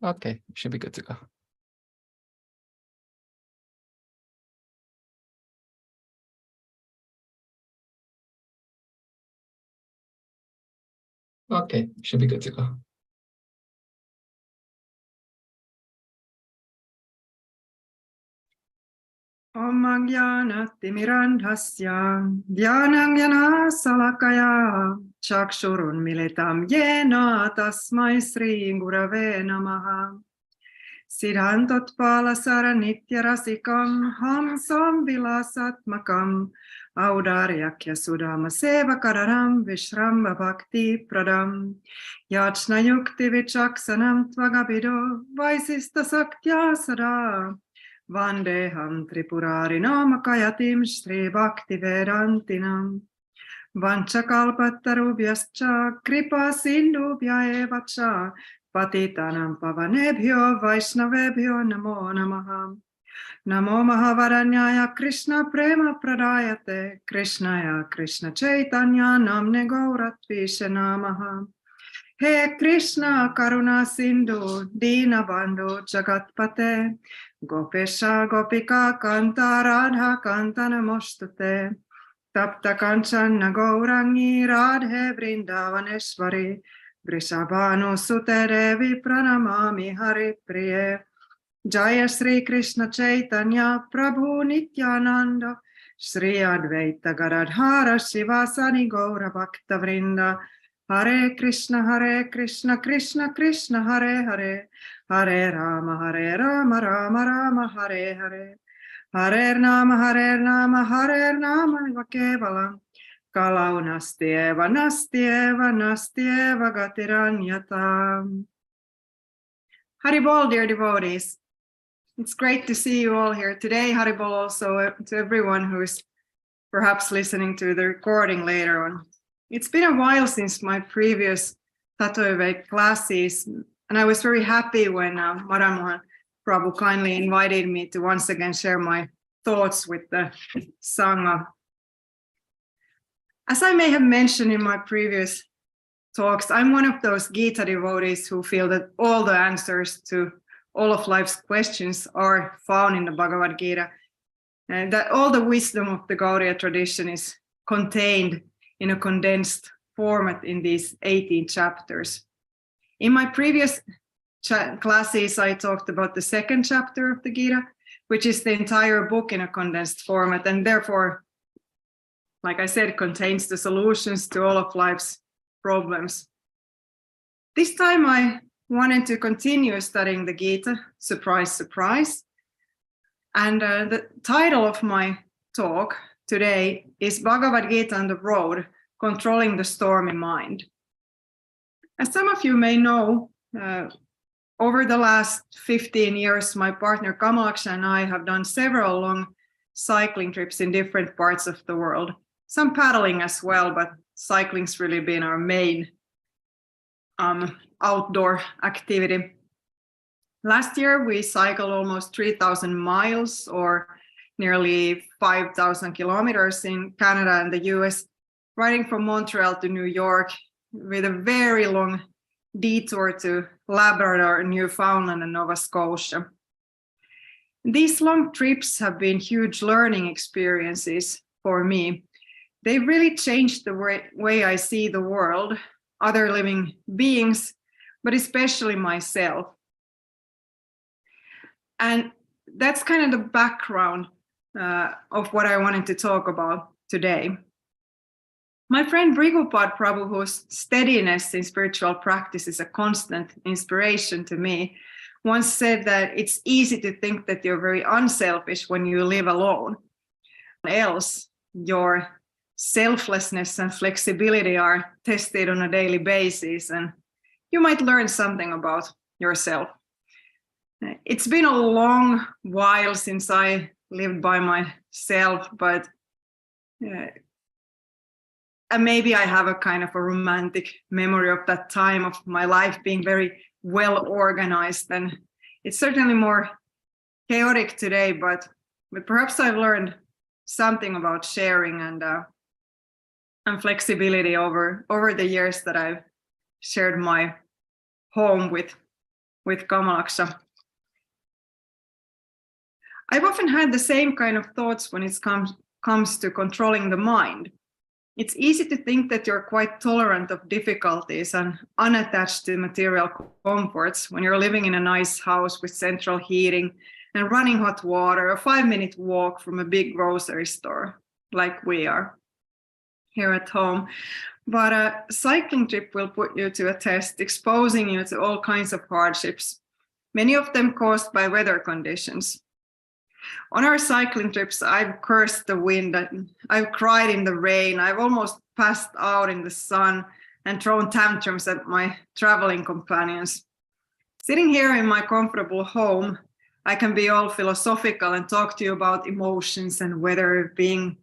Okay, should be good to go. Okay, should be good to go. Om Jnana-timirandhasya Jnana Salakaya Chakshurun Militam Yena Tasmai Sri Gurave Namaha Siddhantotpala Saranitya Rasikam Hamsam Vilasatmakam Audaryakya Sudama Sevakararam Vishramba Bhakti Pradam Yachna Yukti Vichaksanam Tvagabido Vaisista Saktya Sada Vandeham Tripurarinam Kayatim Shri Bhakti Vedantinam Vanchakalpatarubhyascha Kripa Sindhubhya Evacha Patitanam Pavanebhyo Vaishnavebhyo Namo Namaha Namo Mahavaranyaya Krishna Prema Pradayate Krishnaya Krishna Chaitanya Namne Gauratvishe Namaha He Krishna Karuna Sindhu Dina Bandhu Jagatpate Gopesha Gopika Kanta Radha Kanta Namostate Tapta Kancana Gaurangi Radhe Vrindavaneshwari Vrishabhanu Sute Devi Pranamami Hari Priye Jaya Sri Krishna Chaitanya Prabhu Nityananda Sri Advaita Gadadhara Shivasani Gaura Bhakta Vrinda Hare Krishna Krishna Krishna Hare Hare Hare Rama Rama Rama Hare Hare Hare Nama Kevalam Kalau Nasti Eva Gatiranyata. Haribol, dear devotees. It's great to see you all here today. Haribol also to everyone who is perhaps listening to the recording later on. It's been a while since my previous Tatoeved classes, and I was very happy when Madan Mohan Prabhu kindly invited me to once again share my thoughts with the Sangha. As I may have mentioned in my previous talks, I'm one of those Gita devotees who feel that all the answers to all of life's questions are found in the Bhagavad Gita, and that all the wisdom of the Gaudiya tradition is contained in a condensed format in these 18 chapters. In my previous classes, I talked about the second chapter of the Gita, which is the entire book in a condensed format, and therefore, like I said, contains the solutions to all of life's problems. This time I wanted to continue studying the Gita, surprise, surprise. And the title of my talk today is Bhagavad Gita on the Road, Controlling the Stormy Mind. As some of you may know, over the last 15 years, my partner Kamalaksha and I have done several long cycling trips in different parts of the world. Some paddling as well, but cycling's really been our main outdoor activity. Last year, we cycled almost 3,000 miles or nearly 5,000 kilometers in Canada and the US, riding from Montreal to New York with a very long detour to Labrador, Newfoundland, and Nova Scotia. These long trips have been huge learning experiences for me. They really changed the way I see the world, other living beings, but especially myself. And that's kind of the background of what I wanted to talk about today. My friend Bhagavad Prabhu, whose steadiness in spiritual practice is a constant inspiration to me, once said that it's easy to think that you're very unselfish when you live alone. Else, your selflessness and flexibility are tested on a daily basis, and you might learn something about yourself. It's been a long while since I lived by myself, but and maybe I have a kind of a romantic memory of that time of my life being very well organized, and it's certainly more chaotic today, but perhaps I've learned something about sharing and flexibility over the years that I've shared my home with with Kamalaksha. I've often had the same kind of thoughts when it comes to controlling the mind. It's easy to think that you're quite tolerant of difficulties and unattached to material comforts when you're living in a nice house with central heating and running hot water, a 5-minute walk from a big grocery store, like we are here at home. But a cycling trip will put you to a test, exposing you to all kinds of hardships, many of them caused by weather conditions. On our cycling trips, I've cursed the wind, I've cried in the rain, I've almost passed out in the sun and thrown tantrums at my traveling companions. Sitting here in my comfortable home, I can be all philosophical and talk to you about emotions and weather being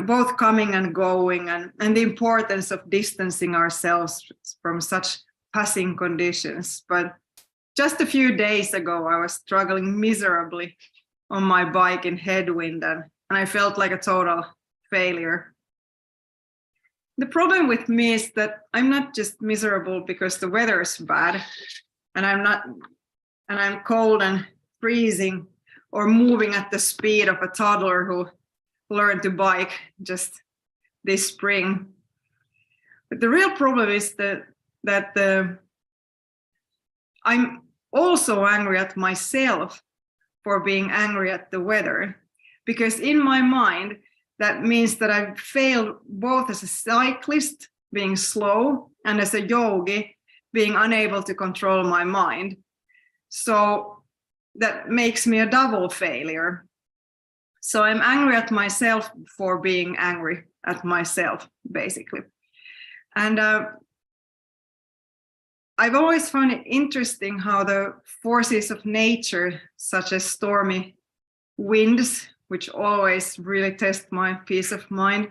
both coming and going, and the importance of distancing ourselves from such passing conditions. But just a few days ago, I was struggling miserably on my bike in headwind, and I felt like a total failure. The problem with me is that I'm not just miserable because the weather is bad, and I'm cold and freezing or moving at the speed of a toddler who learned to bike just this spring. But the real problem is that I'm also angry at myself for being angry at the weather, because in my mind, that means that I've failed both as a cyclist, being slow, and as a yogi, being unable to control my mind. So that makes me a double failure. So I'm angry at myself for being angry at myself, basically. And I've always found it interesting how the forces of nature, such as stormy winds, which always really test my peace of mind,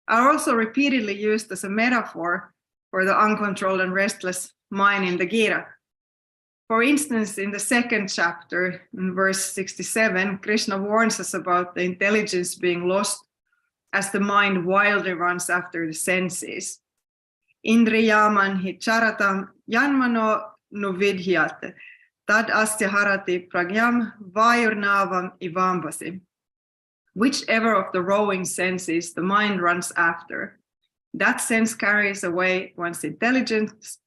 are also repeatedly used as a metaphor for the uncontrolled and restless mind in the Gita. For instance, in the second chapter, in verse 67, Krishna warns us about the intelligence being lost as the mind wildly runs after the senses. Indriyaman hi charatam yanmano nuvidhyat, tad asya harati pragyam vayurnavam ivambasi. Whichever of the rowing senses the mind runs after, that sense carries away one's intelligence,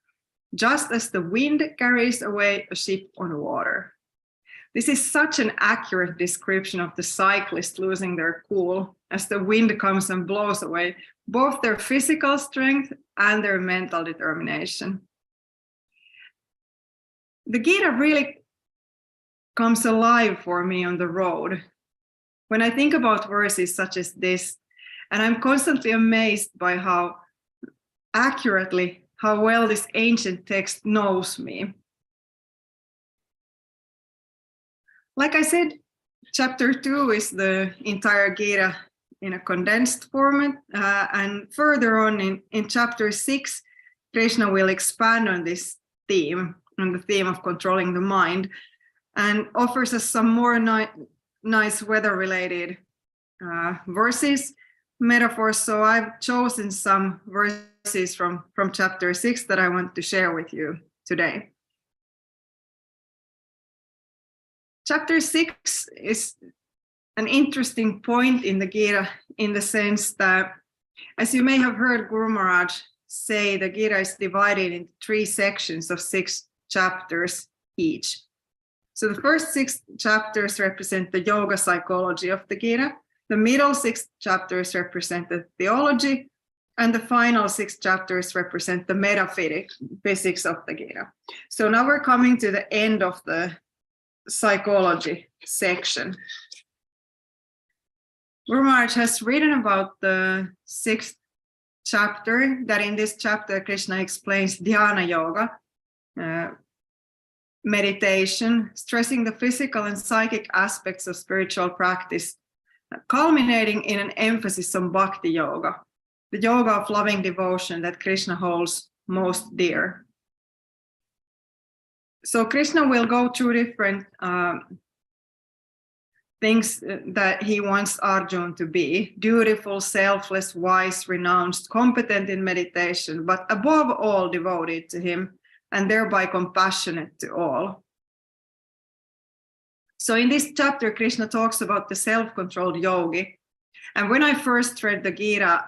just as the wind carries away a ship on water. This is such an accurate description of the cyclist losing their cool as the wind comes and blows away both their physical strength and their mental determination. The Gita really comes alive for me on the road when I think about verses such as this, and I'm constantly amazed by how accurately, how well this ancient text knows me. Like I said, chapter 2 is the entire Gita in a condensed format, and further on in chapter 6, Krishna will expand on this theme, on the theme of controlling the mind, and offers us some more nice weather-related verses, metaphors. So I've chosen some verses from chapter 6 that I want to share with you today. Chapter 6 is an interesting point in the Gita in the sense that, as you may have heard Guru Maharaj say, the Gita is divided into 3 sections of 6 chapters each. So the first 6 chapters represent the yoga psychology of the Gita, the middle 6 chapters represent the theology, and the final 6 chapters represent the metaphysics of the Gita. So now we're coming to the end of the psychology section. Guru Maharaj has written about the 6th chapter, that in this chapter Krishna explains dhyana yoga, meditation, stressing the physical and psychic aspects of spiritual practice, culminating in an emphasis on bhakti yoga, the yoga of loving devotion that Krishna holds most dear. So Krishna will go through different things that he wants Arjuna to be: dutiful, selfless, wise, renounced, competent in meditation, but above all devoted to him and thereby compassionate to all. So in this chapter, Krishna talks about the self-controlled yogi. And when I first read the Gita,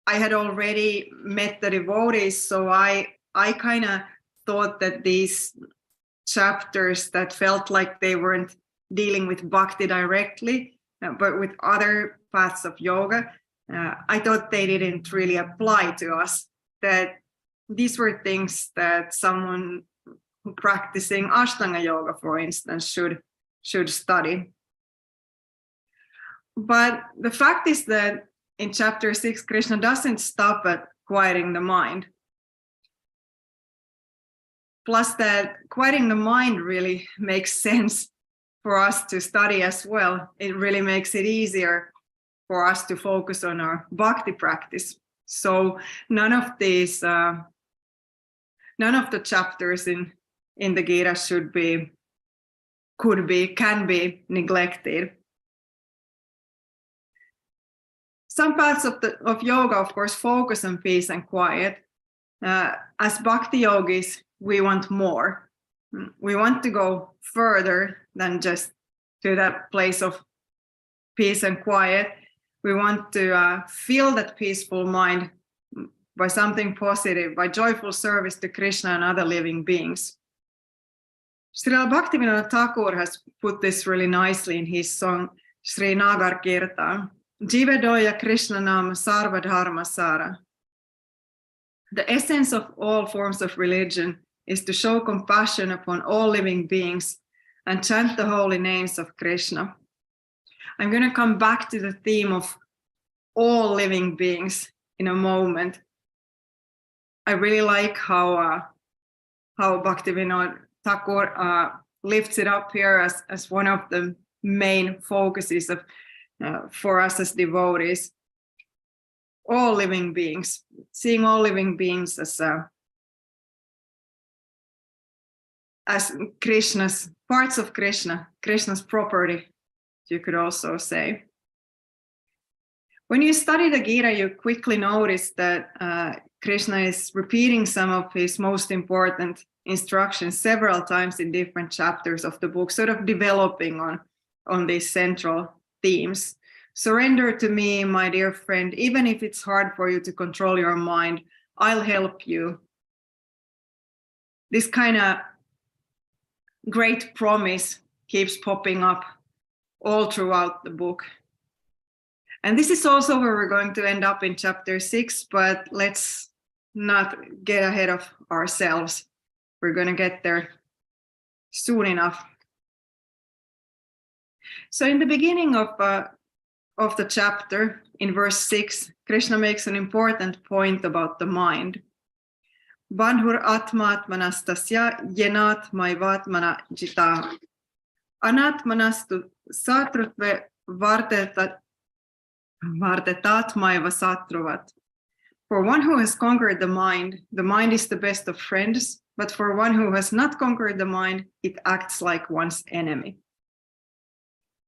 I had already met the devotees, so I kind of thought that these chapters that felt like they weren't dealing with bhakti directly, but with other paths of yoga, I thought they didn't really apply to us, that these were things that someone who practicing Ashtanga yoga, for instance, should study. But the fact is that in chapter 6, Krishna doesn't stop at quieting the mind. Plus that quieting the mind really makes sense for us to study as well. It really makes it easier for us to focus on our bhakti practice. So none of the chapters in the Gita can be neglected. Some parts of yoga, of course, focus on peace and quiet. As bhakti yogis, we want more. We want to go further than just to that place of peace and quiet. We want to feel that peaceful mind by something positive, by joyful service to Krishna and other living beings. Srila Bhaktivinoda Thakur has put this really nicely in his song Sri Nagar Kirtan. Jivedoya Krishna Nama Sarva Dharma Sara. The essence of all forms of religion is to show compassion upon all living beings and chant the holy names of Krishna. I'm going to come back to the theme of all living beings in a moment. I really like how Bhaktivinoda Thakur lifts it up here as one of the main focuses of for us as devotees. All living beings, seeing all living beings as Krishna's parts of Krishna's property, you could also say. When you study the Gita, you quickly notice that Krishna is repeating some of his most important instructions several times in different chapters of the book, sort of developing on these central themes. Surrender to me, my dear friend, even if it's hard for you to control your mind, I'll help you. This kind of great promise keeps popping up all throughout the book. And this is also where we're going to end up in chapter 6, but let's not get ahead of ourselves. We're going to get there soon enough. So in the beginning of the chapter, in verse 6, Krishna makes an important point about the mind. Bandhur atmatmanastasya yenat maivatmana jita. Anatmanastu satrutve vartetat maiva satruvat. For one who has conquered the mind is the best of friends, but for one who has not conquered the mind, it acts like one's enemy.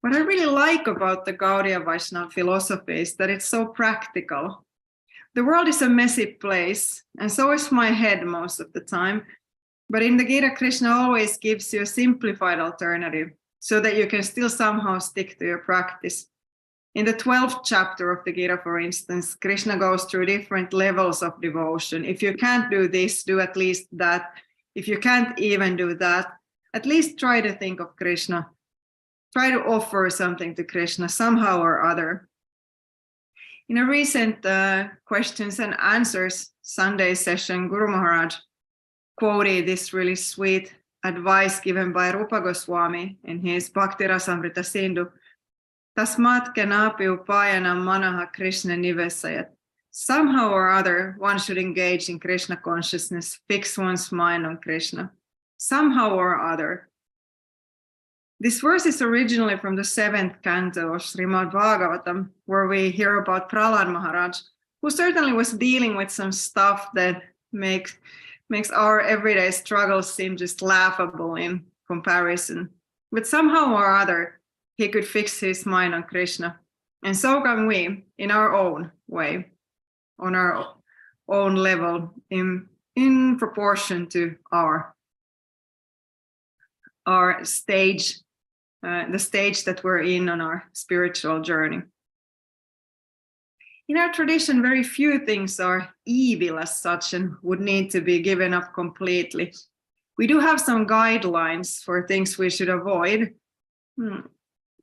What I really like about the Gaudiya Vaishnava philosophy is that it's so practical. The world is a messy place, and so is my head most of the time. But in the Gita, Krishna always gives you a simplified alternative so that you can still somehow stick to your practice. In the 12th chapter of the Gita, for instance, Krishna goes through different levels of devotion. If you can't do this, do at least that. If you can't even do that, at least try to think of Krishna. Try to offer something to Krishna somehow or other. In a recent questions and answers Sunday session, Guru Maharaj quoted this really sweet advice given by Rupa Goswami in his Bhakti Rasamrita Sindhu. Tasmat kenapi upayana manaha Krishna nivesayat. Somehow or other, one should engage in Krishna consciousness, fix one's mind on Krishna. Somehow or other. This verse is originally from the 7th canto of Srimad Bhagavatam, where we hear about Prahlad Maharaj, who certainly was dealing with some stuff that makes our everyday struggles seem just laughable in comparison. But somehow or other, he could fix his mind on Krishna. And so can we, in our own way, on our own level, in in proportion to our stage, the stage that we're in on our spiritual journey. In our tradition, very few things are evil as such and would need to be given up completely. We do have some guidelines for things we should avoid,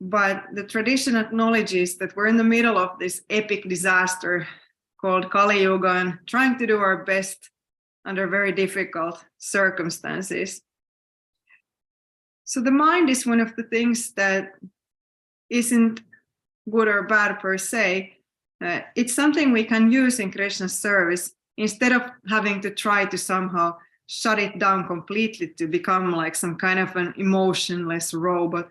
but the tradition acknowledges that we're in the middle of this epic disaster called Kali Yuga and trying to do our best under very difficult circumstances. So the mind is one of the things that isn't good or bad per se. It's something we can use in Krishna's service instead of having to try to somehow shut it down completely to become like some kind of an emotionless robot.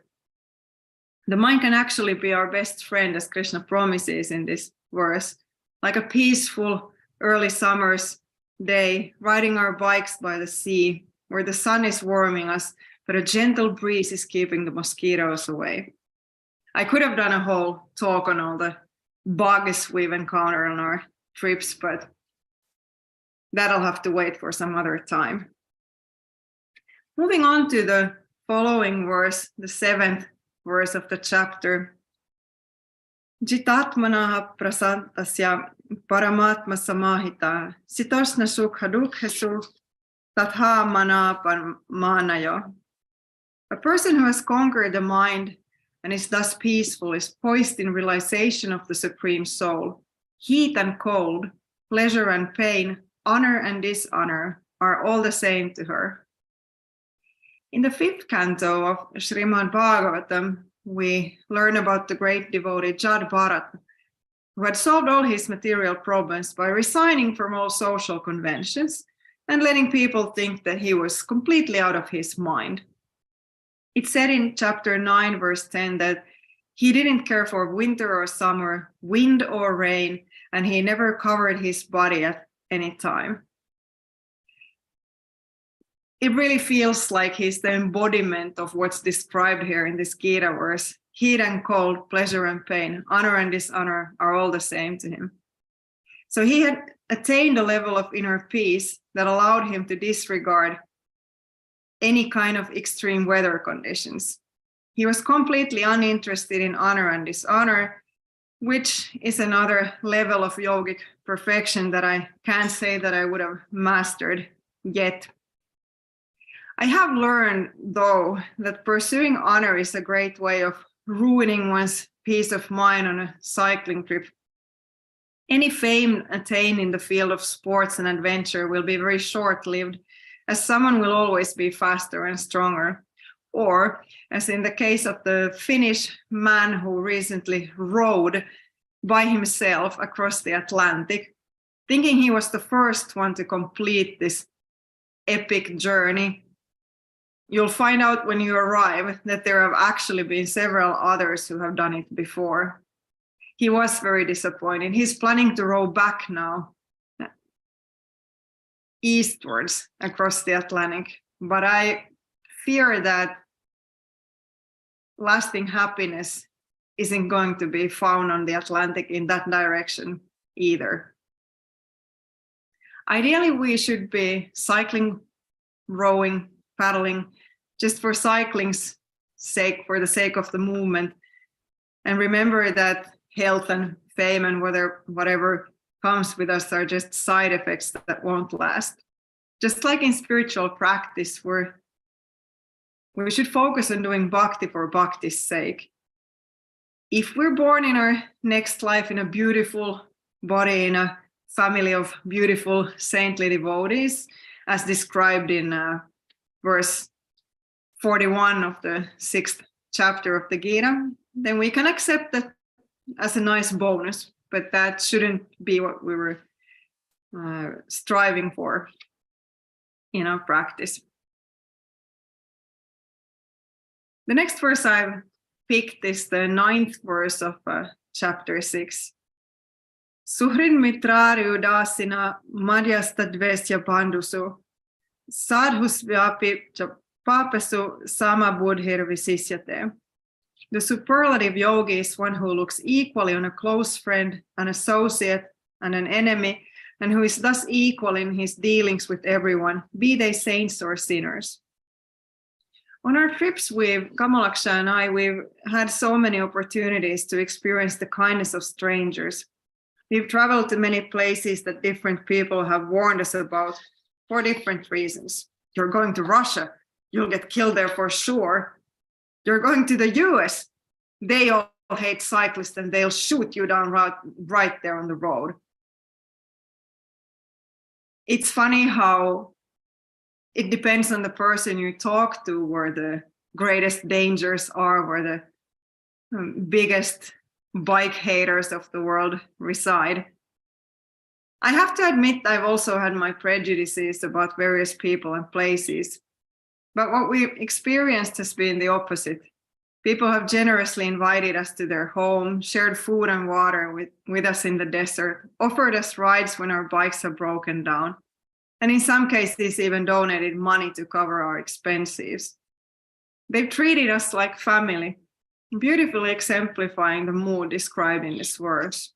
The mind can actually be our best friend, as Krishna promises in this verse, like a peaceful early summer's day, riding our bikes by the sea, where the sun is warming us, but a gentle breeze is keeping the mosquitoes away. I could have done a whole talk on all the bugs we've encountered on our trips, but that'll have to wait for some other time. Moving on to the following verse, the 7th verse of the chapter. Jitatmanaha prasantasya paramatma samahita sitosna sukha dukhesu tatha manapamanayo. A person who has conquered the mind and is thus peaceful is poised in realization of the Supreme Soul. Heat and cold, pleasure and pain, honor and dishonor are all the same to her. In the 5th canto of Srimad Bhagavatam, we learn about the great devotee Jad Bharat, who had solved all his material problems by resigning from all social conventions and letting people think that he was completely out of his mind. It's said in chapter 9, verse 10, that he didn't care for winter or summer, wind or rain, and he never covered his body at any time. It really feels like he's the embodiment of what's described here in this Gita verse. Heat and cold, pleasure and pain, honor and dishonor are all the same to him. So he had attained a level of inner peace that allowed him to disregard any kind of extreme weather conditions. He was completely uninterested in honor and dishonor, which is another level of yogic perfection that I can't say that I would have mastered yet. I have learned, though, that pursuing honor is a great way of ruining one's peace of mind on a cycling trip. Any fame attained in the field of sports and adventure will be very short-lived, as someone will always be faster and stronger. Or, as in the case of the Finnish man who recently rowed by himself across the Atlantic, thinking he was the first one to complete this epic journey. You'll find out when you arrive that there have actually been several others who have done it before. He was very disappointed. He's planning to row back now, eastwards across the Atlantic. But I fear that lasting happiness isn't going to be found on the Atlantic in that direction either. Ideally, we should be cycling, rowing, paddling, just for cycling's sake, for the sake of the movement. And remember that health and fame and whatever comes with us are just side effects that won't last. Just like in spiritual practice, we should focus on doing bhakti for bhakti's sake. If we're born in our next life in a beautiful body, in a family of beautiful saintly devotees, as described in verse 41 of the 6th chapter of the Gita, then we can accept that as a nice bonus, but that shouldn't be what we were striving for in our practice. The next verse I've picked is the 9th verse of chapter 6. Suhrin mitrari udasina madhyastadvesya bandhusu sadhusvyapi papasu samabudhir visisyate. The superlative yogi is one who looks equally on a close friend, an associate, and an enemy, and who is thus equal in his dealings with everyone, be they saints or sinners. On our trips with Kamalaksha and I, we've had so many opportunities to experience the kindness of strangers. We've traveled to many places that different people have warned us about for different reasons. You're going to Russia, you'll get killed there for sure. You're going to the US, they all hate cyclists and they'll shoot you down right there on the road. It's funny how it depends on the person you talk to where the greatest dangers are, where the biggest bike haters of the world reside. I have to admit I've also had my prejudices about various people and places, but what we've experienced has been the opposite. People have generously invited us to their home, shared food and water with us in the desert, offered us rides when our bikes have broken down, and in some cases even donated money to cover our expenses. They've treated us like family, beautifully exemplifying the mood described in these words.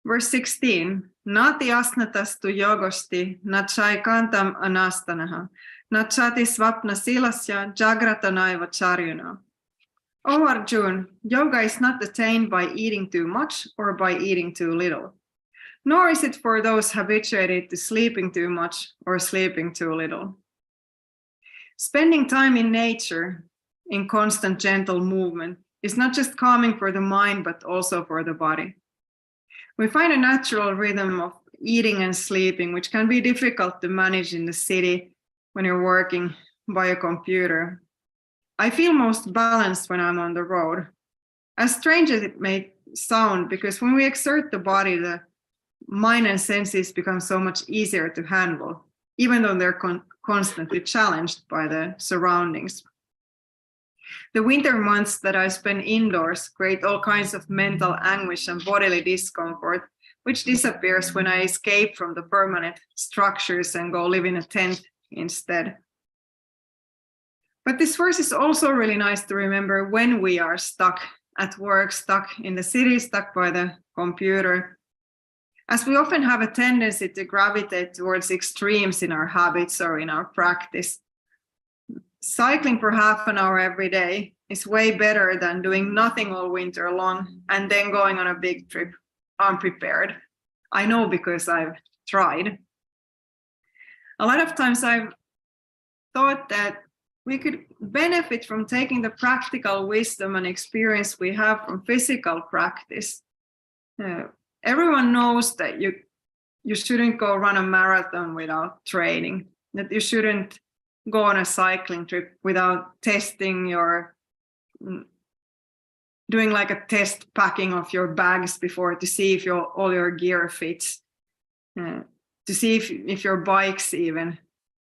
Verse 16, Nati asnatastu yogosti, nachai kantam anastanaha, nachati swapna silasya, jagratanaiva charyuna. O Arjun, yoga is not attained by eating too much or by eating too little, nor is it for those habituated to sleeping too much or sleeping too little. Spending time in nature, in constant gentle movement, is not just calming for the mind, but also for the body. We find a natural rhythm of eating and sleeping, which can be difficult to manage in the city when you're working by a computer. I feel most balanced when I'm on the road. As strange as it may sound, because when we exert the body, the mind and senses become so much easier to handle, even though they're constantly challenged by the surroundings. The winter months that I spend indoors create all kinds of mental anguish and bodily discomfort, which disappears when I escape from the permanent structures and go live in a tent instead. But this verse is also really nice to remember when we are stuck at work, stuck in the city, stuck by the computer, as we often have a tendency to gravitate towards extremes in our habits or in our practice. Cycling for half an hour every day is way better than doing nothing all winter long and then going on a big trip unprepared. I know because I've tried. A lot of times I've thought that we could benefit from taking the practical wisdom and experience we have from physical practice. Everyone knows that you shouldn't go run a marathon without training, that you shouldn't go on a cycling trip without testing doing like a test packing of your bags before to see if all your gear fits, to see if your bike's even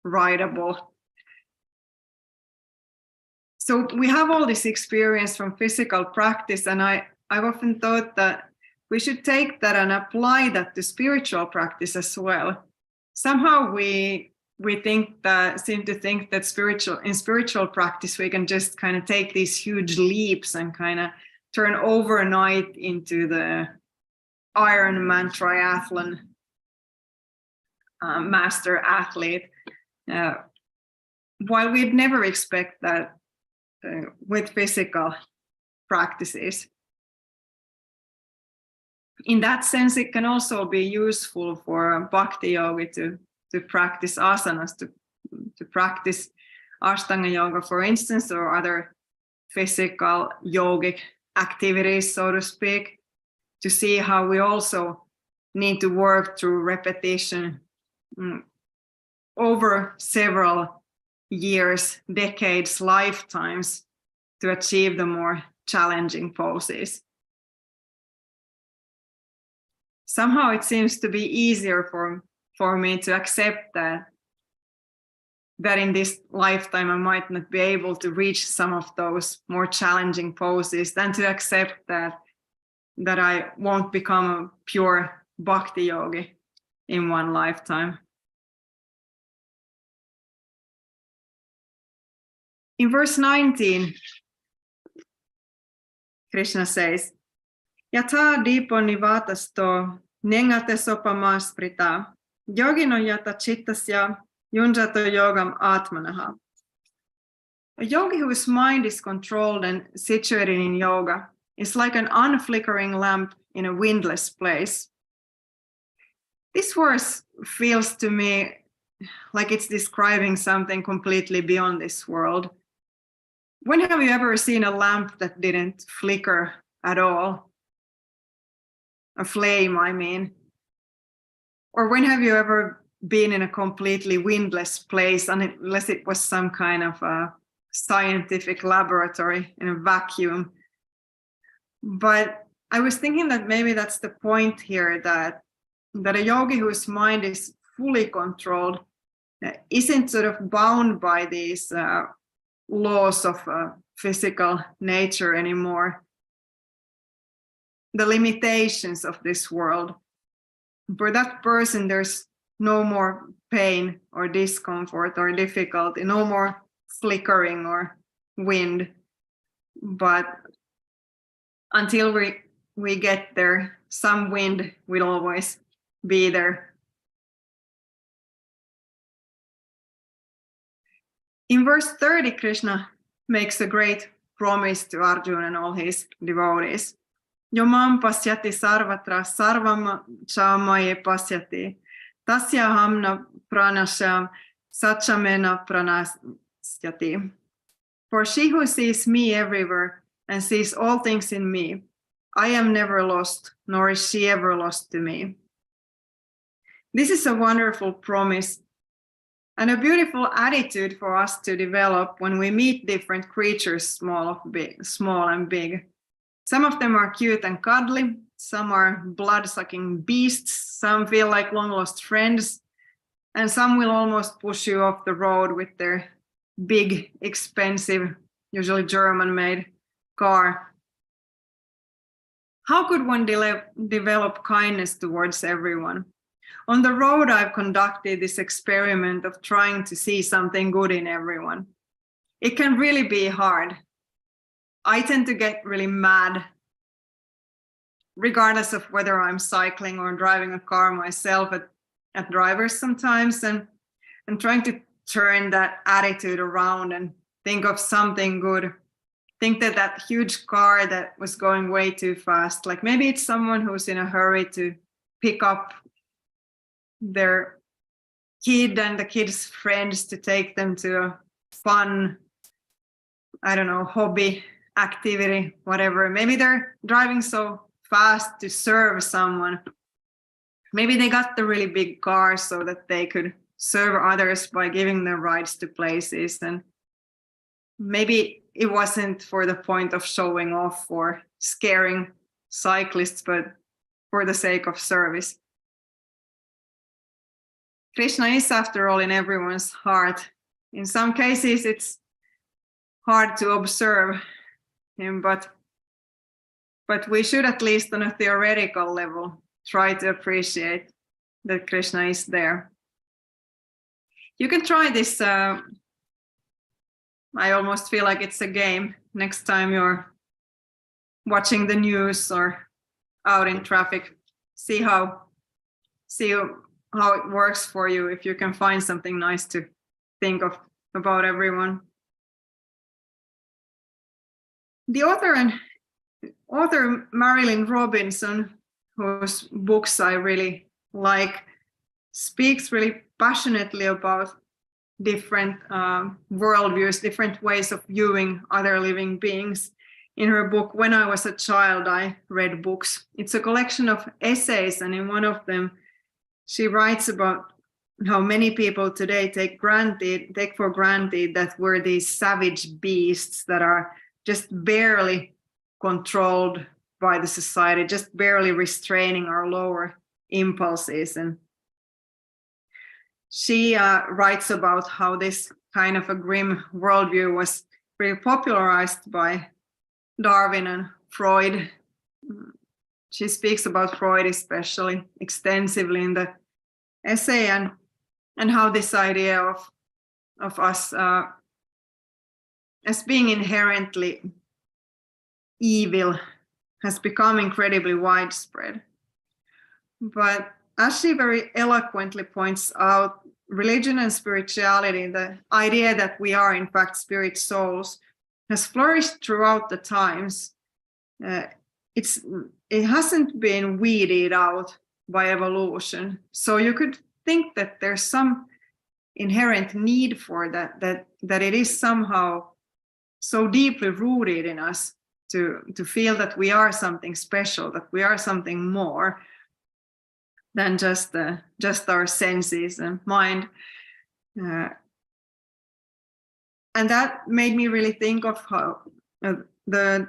rideable. So we have all this experience from physical practice, and I've often thought that we should take that and apply that to spiritual practice as well. Somehow we seem to think that in spiritual practice we can just kind of take these huge leaps and kind of turn overnight into the Ironman triathlon master athlete, while we'd never expect that with physical practices. In that sense, it can also be useful for a bhakti yogi to practice asanas, to practice Ashtanga yoga, for instance, or other physical yogic activities, so to speak, to see how we also need to work through repetition over several years, decades, lifetimes to achieve the more challenging poses. Somehow it seems to be easier for me to accept that in this lifetime I might not be able to reach some of those more challenging poses than to accept that I won't become a pure bhakti yogi in one lifetime. In verse 19, Krishna says, Yatha dipo nivatasto nengate sopama sprita. Yogino yata chittasya yunjato yogam atmanaha. A yogi whose mind is controlled and situated in yoga is like an unflickering lamp in a windless place. This verse feels to me like it's describing something completely beyond this world. When have you ever seen a lamp that didn't flicker at all? A flame, I mean. Or when have you ever been in a completely windless place, unless it was some kind of a scientific laboratory in a vacuum? But I was thinking that maybe that's the point here, that a yogi whose mind is fully controlled isn't sort of bound by these laws of physical nature anymore, the limitations of this world. For that person, there's no more pain or discomfort or difficulty, no more flickering or wind. But until we get there, some wind will always be there. In verse 30, Krishna makes a great promise to Arjuna and all his devotees. Yomam pasyati sarvatra sarvam chamaye pasyati tasya hamna pranasham sachamena pranasyati. For she who sees me everywhere and sees all things in me, I am never lost, nor is she ever lost to me. This is a wonderful promise and a beautiful attitude for us to develop when we meet different creatures, small and big. Some of them are cute and cuddly, some are blood-sucking beasts, some feel like long-lost friends, and some will almost push you off the road with their big, expensive, usually German-made car. How could one develop kindness towards everyone? On the road, I've conducted this experiment of trying to see something good in everyone. It can really be hard. I tend to get really mad, regardless of whether I'm cycling or driving a car myself, at drivers sometimes, and trying to turn that attitude around and think of something good. Think that huge car that was going way too fast, like maybe it's someone who's in a hurry to pick up their kid and the kid's friends to take them to a fun, I don't know, hobby activity, whatever. Maybe they're driving so fast to serve someone. Maybe they got the really big car so that they could serve others by giving them rides to places. And maybe it wasn't for the point of showing off or scaring cyclists, but for the sake of service. Krishna is, after all, in everyone's heart. In some cases, it's hard to observe him, but we should, at least on a theoretical level, try to appreciate that Krishna is there. You can try this. I almost feel like it's a game. Next time you're watching the news or out in traffic, see how it works for you, if you can find something nice to think of about everyone. The author Marilyn Robinson, whose books I really like, speaks really passionately about different worldviews, different ways of viewing other living beings. In her book, When I Was a Child, I Read Books. It's a collection of essays, and in one of them, she writes about how many people today take for granted that we're these savage beasts that are just barely controlled by the society, just barely restraining our lower impulses. And she writes about how this kind of a grim worldview was really popularized by Darwin and Freud. She speaks about Freud especially extensively in the essay, and how this idea of us as being inherently evil has become incredibly widespread. But as she very eloquently points out, religion and spirituality, the idea that we are in fact spirit souls, has flourished throughout the times. It hasn't been weeded out by evolution. So you could think that there's some inherent need for that it is somehow so deeply rooted in us to feel that we are something special, that we are something more than just our senses and mind. And that made me really think of how the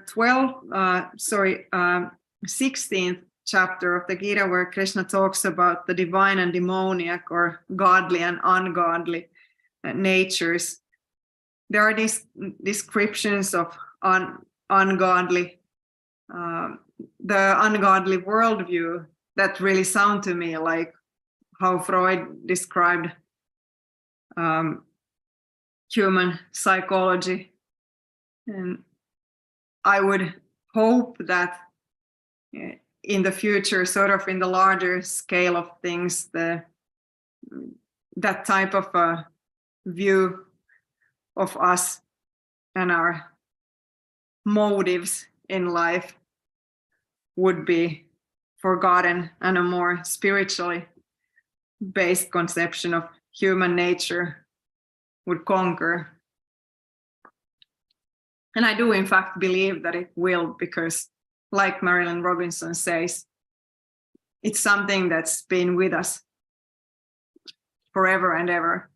16th chapter of the Gita, where Krishna talks about the divine and demoniac, or godly and ungodly natures. There are these descriptions of ungodly, the ungodly worldview that really sound to me like how Freud described human psychology. And I would hope that in the future, sort of in the larger scale of things, that type of a view of us and our motives in life would be forgotten, and a more spiritually based conception of human nature would conquer. And I do in fact believe that it will, because like Marilyn Robinson says, it's something that's been with us forever and ever.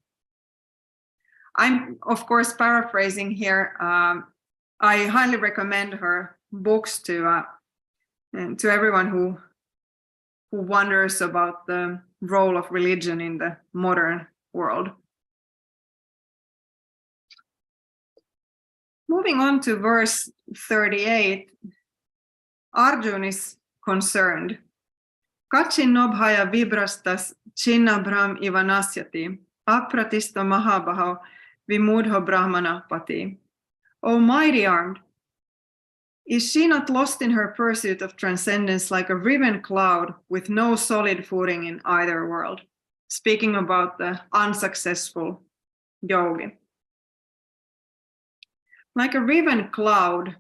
I'm of course paraphrasing here. I highly recommend her books to everyone who wonders about the role of religion in the modern world. Moving on to verse 38, Arjuna is concerned. Kachinnobhaya vibrastas chinnabhram ivanasyati apratista mahabaho vimudho brahmana pati. O mighty armed, is she not lost in her pursuit of transcendence like a riven cloud with no solid footing in either world? Speaking about the unsuccessful yogi. Like a riven cloud,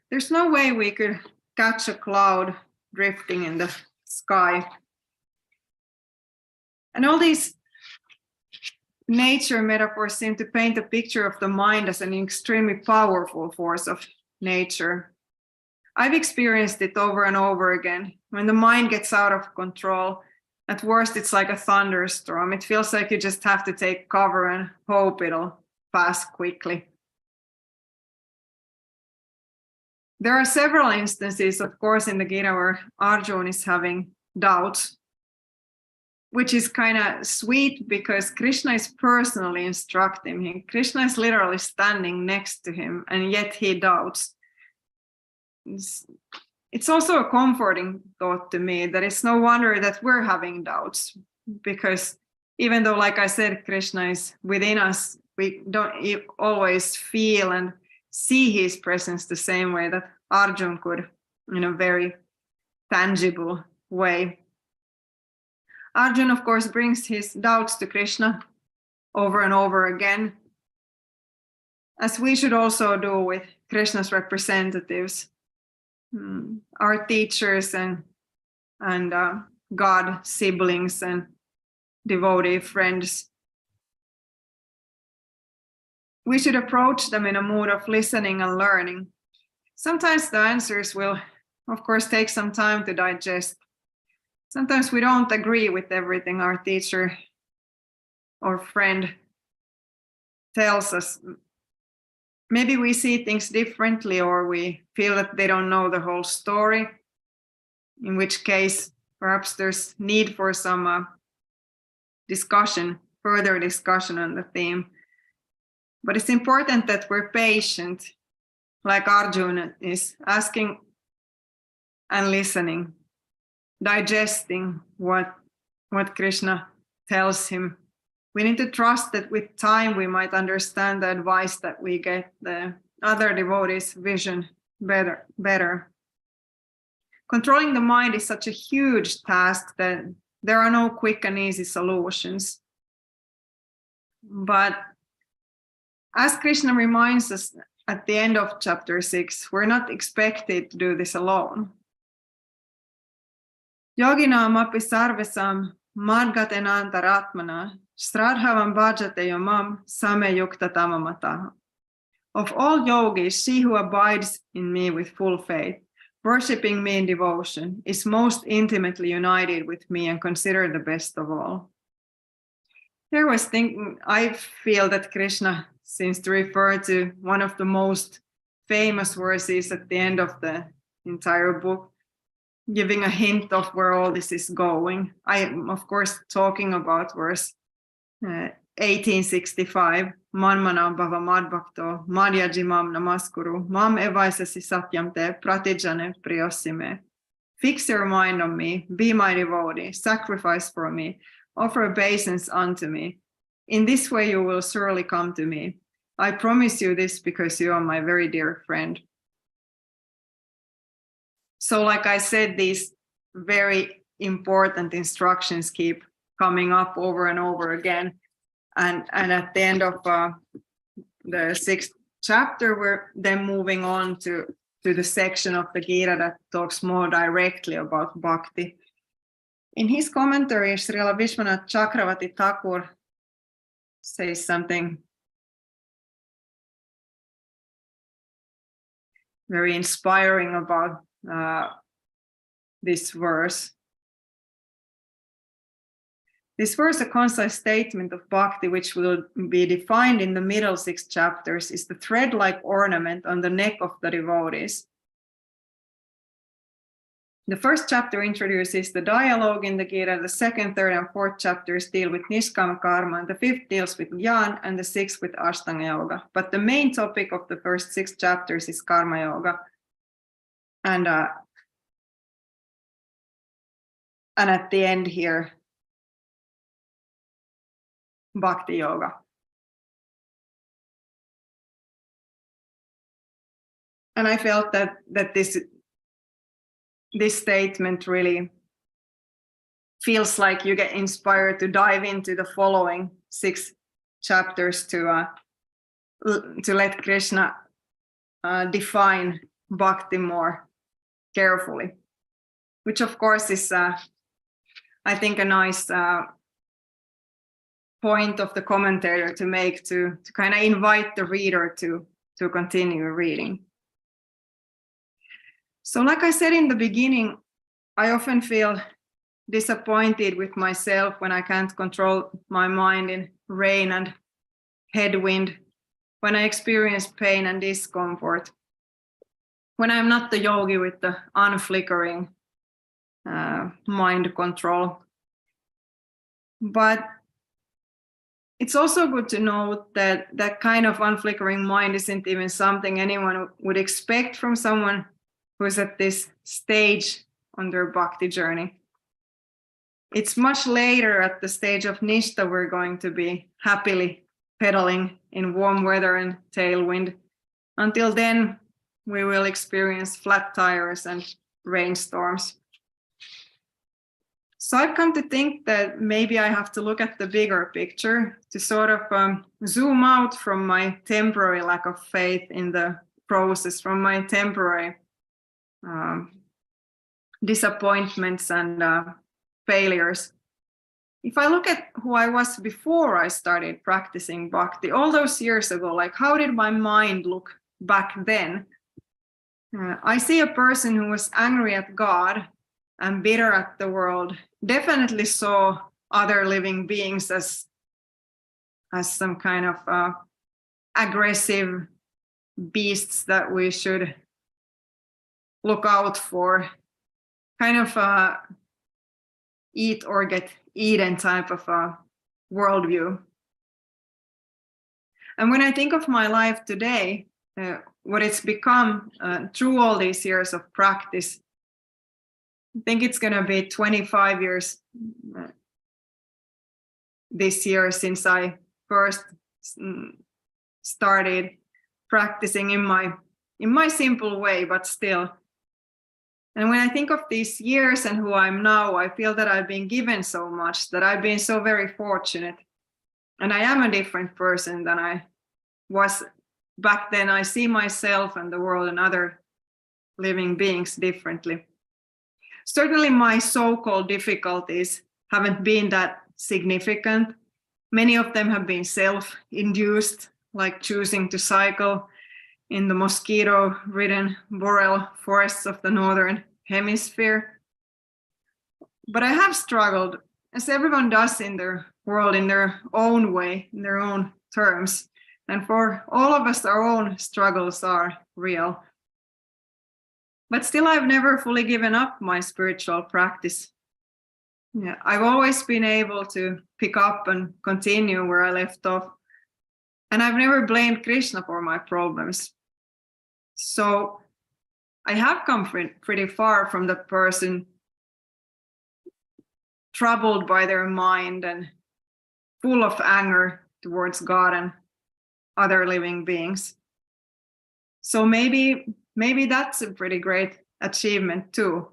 there's no way we could catch a cloud drifting in the sky. And all these nature metaphors seem to paint a picture of the mind as an extremely powerful force of nature. I've experienced it over and over again. When the mind gets out of control, at worst it's like a thunderstorm. It feels like you just have to take cover and hope it'll pass quickly. There are several instances, of course, in the Gita where Arjuna is having doubts, which is kind of sweet because Krishna is personally instructing him. Krishna is literally standing next to him, and yet he doubts. It's also a comforting thought to me that it's no wonder that we're having doubts, because even though, like I said, Krishna is within us, we don't always feel and see his presence the same way that Arjuna could, in a very tangible way. Arjuna, of course, brings his doubts to Krishna over and over again, as we should also do with Krishna's representatives, our teachers and God siblings and devotee friends. We should approach them in a mood of listening and learning. Sometimes the answers will, of course, take some time to digest. Sometimes we don't agree with everything our teacher or friend tells us. Maybe we see things differently, or we feel that they don't know the whole story, in which case perhaps there's need for some discussion, further discussion on the theme. But it's important that we're patient, like Arjuna is, asking and listening, digesting what Krishna tells him. We need to trust that with time we might understand the advice that we get, the other devotees' vision better. controlling the mind is such a huge task that there are no quick and easy solutions. But as Krishna reminds us at the end of chapter 6, we're not expected to do this alone. Yoginam api sarvesam margatenantaratmana stradhavam bhajate yamam same yukta tamamataha. Of all yogis, she who abides in me with full faith, worshipping me in devotion, is most intimately united with me and considered the best of all. Here I was thinking, I feel that Krishna seems to refer to one of the most famous verses at the end of the entire book, giving a hint of where all this is going. I am, of course, talking about verse 1865. Manmana bhava madbhakto madhyajimam namaskuru mam evaisasi satyam te pratijane priyosime. Fix your mind on me, be my devotee, sacrifice for me, offer obeisance unto me. In this way you will surely come to me. I promise you this because you are my very dear friend. So like I said, these very important instructions keep coming up over and over again. And at the end of the 6th chapter, we're then moving on to the section of the Gita that talks more directly about bhakti. In his commentary, Srila Vishwanath Chakravarti Thakur says something very inspiring about this verse. This verse, a concise statement of bhakti, which will be defined in the middle 6 chapters, is the thread-like ornament on the neck of the devotees. The 1st chapter introduces the dialogue in the Gita, the 2nd, 3rd, and 4th chapters deal with Nishkama Karma, and the 5th deals with Jnana, and the 6th with Ashtanga Yoga. But the main topic of the first 6 chapters is Karma Yoga. And at the end here, Bhakti Yoga. And I felt that this statement really feels like you get inspired to dive into the following 6 chapters to let Krishna define bhakti more carefully, which of course is, I think, a nice point of the commentator to make to kind of invite the reader to continue reading. So like I said in the beginning, I often feel disappointed with myself when I can't control my mind in rain and headwind, when I experience pain and discomfort, when I'm not the yogi with the unflickering mind control. But it's also good to note that that kind of unflickering mind isn't even something anyone would expect from someone who's at this stage on their bhakti journey. It's much later at the stage of Nishta we're going to be happily pedaling in warm weather and tailwind. Until then, we will experience flat tires and rainstorms. So I've come to think that maybe I have to look at the bigger picture to sort of zoom out from my temporary lack of faith in the process, from my temporary disappointments and failures. If I look at who I was before I started practicing bhakti, all those years ago, like how did my mind look back then? I see a person who was angry at God and bitter at the world, definitely saw other living beings as some kind of aggressive beasts that we should look out for, kind of eat or get eaten type of a worldview. And when I think of my life today, what it's become through all these years of practice, I think it's going to be 25 years this year since I first started practicing in my simple way, but still. And when I think of these years and who I'm now, I feel that I've been given so much, that I've been so very fortunate. And I am a different person than I was back then. I see myself and the world and other living beings differently. Certainly my so-called difficulties haven't been that significant. Many of them have been self-induced, like choosing to cycle in the mosquito-ridden boreal forests of the northern hemisphere. But I have struggled, as everyone does in their world, in their own way, in their own terms. And for all of us, our own struggles are real. But still, I've never fully given up my spiritual practice. Yeah, I've always been able to pick up and continue where I left off. And I've never blamed Krishna for my problems. So I have come pretty far from the person troubled by their mind and full of anger towards God and other living beings. So maybe that's a pretty great achievement too,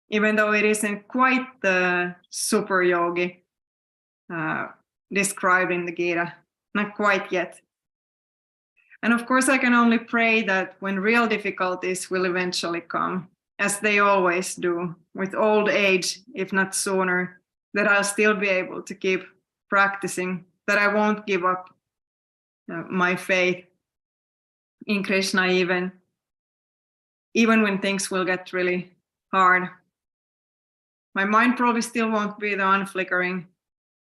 even though it isn't quite the super yogi described in the Gita, not quite yet. And of course, I can only pray that when real difficulties will eventually come, as they always do, with old age, if not sooner, that I'll still be able to keep practicing, that I won't give up my faith in Krishna even when things will get really hard. My mind probably still won't be the unflickering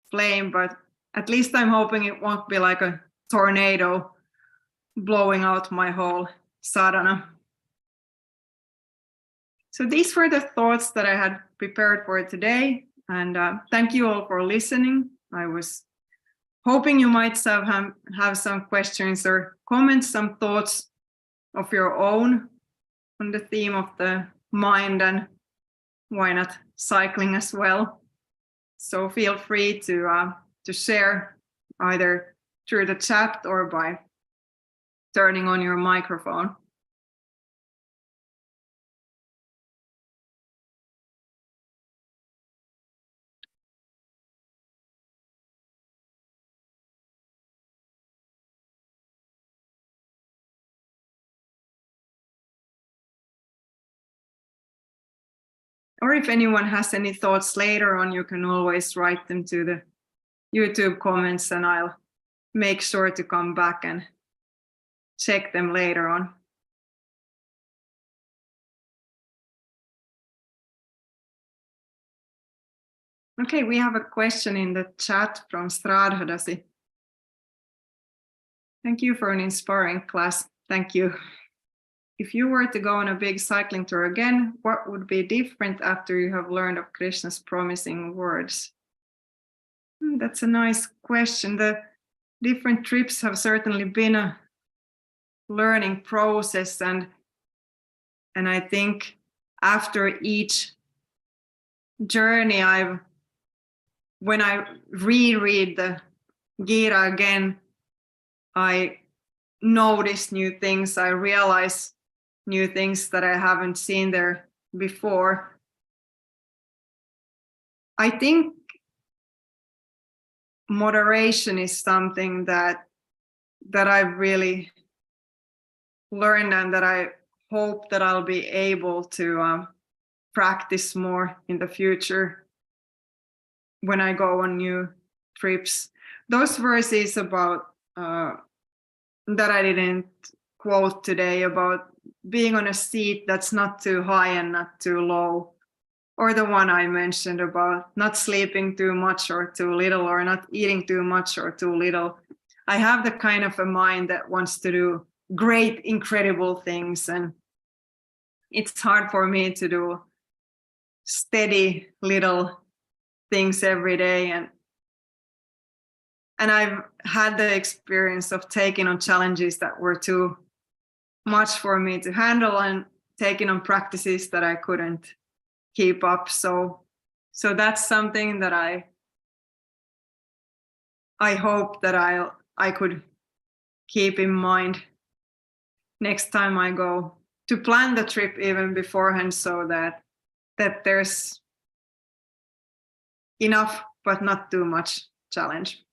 flame, but at least I'm hoping it won't be like a tornado blowing out my whole sadhana. So these were the thoughts that I had prepared for today. And thank you all for listening. I was hoping you might have some questions or comments, some thoughts of your own on the theme of the mind, and why not cycling as well. So feel free to share either through the chat or by turning on your microphone. Or if anyone has any thoughts later on, you can always write them to the YouTube comments and I'll make sure to come back and check them later on. Okay, we have a question in the chat from Dasi. Thank you for an inspiring class. Thank you. If you were to go on a big cycling tour again, what would be different after you have learned of Krishna's promising words? That's a nice question. The different trips have certainly been a learning process, and I think after each journey, when I reread the Gita again, I notice new things. I realize new things that I haven't seen there before. I think moderation is something that I've really learned, and that I hope that I'll be able to practice more in the future when I go on new trips. Those verses about that I didn't quote today, about being on a seat that's not too high and not too low, or the one I mentioned about not sleeping too much or too little, or not eating too much or too little. I have the kind of a mind that wants to do great, incredible things, and it's hard for me to do steady little things every day. And I've had the experience of taking on challenges that were too much for me to handle, and taking on practices that I couldn't keep up. So that's something that I hope that I could keep in mind next time I go, to plan the trip even beforehand, so that that there's enough but not too much challenge.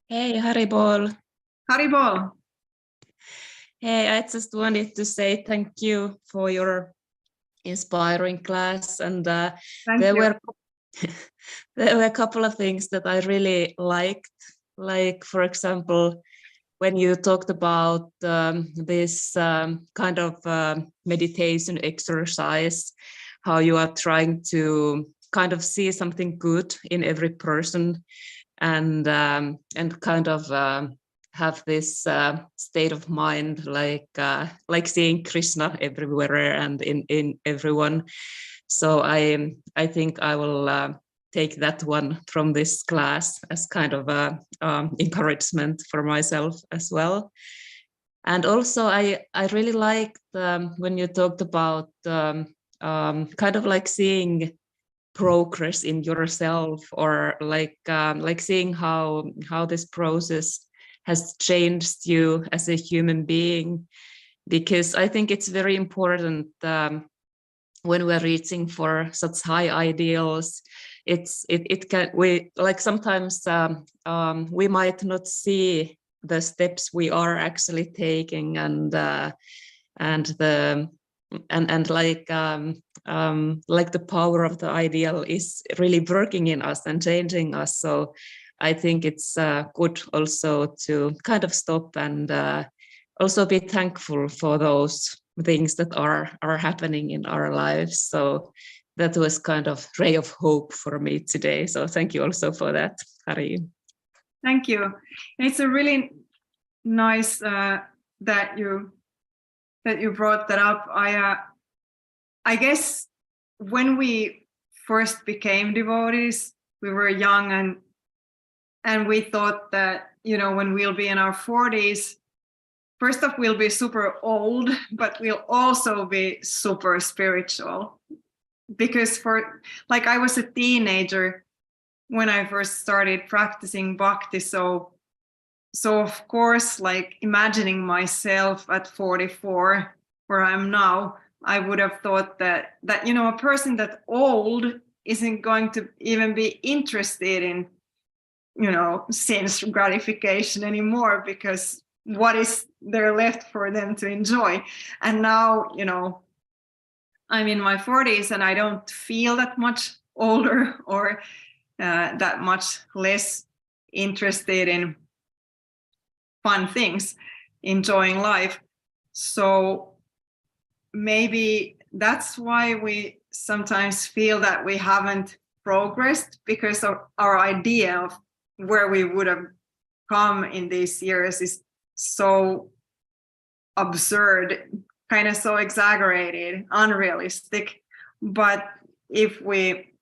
Hey, Haribol. Haribol. Hey, I just wanted to say thank you for your inspiring class, and there were a couple of things that I really liked, like for example, when you talked about this kind of meditation exercise, how you are trying to kind of see something good in every person, and kind of have this state of mind, like seeing Krishna everywhere and in everyone. So I think I will take that one from this class as kind of a encouragement for myself as well. And also I really liked when you talked about kind of like seeing progress in yourself, or like seeing how this process has changed you as a human being, because I think it's very important when we're reaching for such high ideals. It can, we like sometimes we might not see the steps we are actually taking, and like the power of the ideal is really working in us and changing us. So I think it's good also to kind of stop and also be thankful for those things that are happening in our lives. So that was kind of ray of hope for me today. So thank you also for that, Hari. Thank you. It's a really nice that you brought that up. I guess when we first became devotees, we were young, and we thought that, you know, when we'll be in our 40s, first off, we'll be super old, but we'll also be super spiritual. Because I was a teenager when I first started practicing bhakti, so of course, like imagining myself at 44, where I'm now, I would have thought that you know, a person that old isn't going to even be interested in, you know, sense gratification anymore, because what is there left for them to enjoy? And now, you know, I'm in my 40s and I don't feel that much older or that much less interested in fun things, enjoying life. So maybe that's why we sometimes feel that we haven't progressed, because of our idea of where we would have come in these years is so absurd, kind of so exaggerated, unrealistic. But if we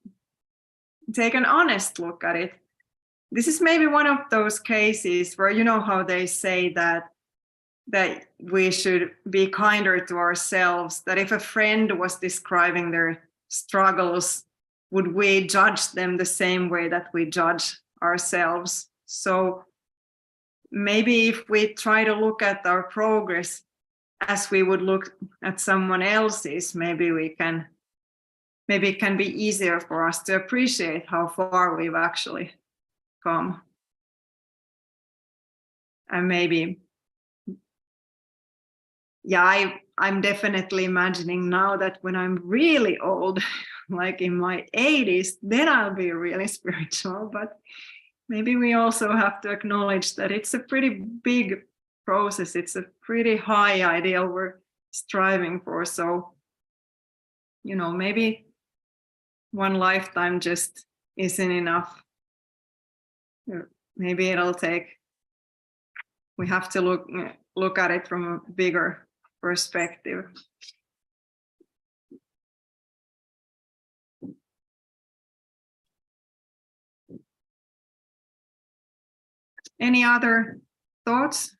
take an honest look at it, this is maybe one of those cases where, you know how they say that we should be kinder to ourselves, that if a friend was describing their struggles, would we judge them the same way that we judge ourselves? So maybe if we try to look at our progress as we would look at someone else's, maybe it can be easier for us to appreciate how far we've actually come. And maybe, yeah, I'm definitely imagining now that when I'm really old, like in my 80s, then I'll be really spiritual. But maybe we also have to acknowledge that it's a pretty big process. It's a pretty high ideal we're striving for. So, you know, maybe one lifetime just isn't enough. Maybe it'll take, we have to look at it from a bigger perspective. Any other thoughts?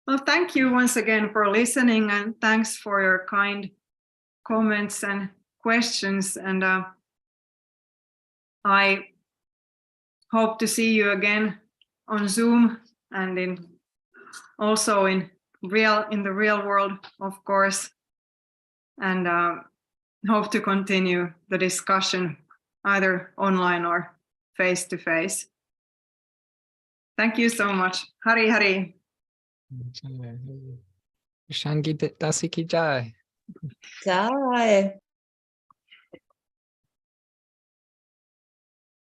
Well, thank you once again for listening, and thanks for your kind comments and questions. And I hope to see you again on Zoom and also in the real world, of course. And hope to continue the discussion either online or face to face. Thank you so much. Hari Hari. Krisangi dasi ki jai. Jai.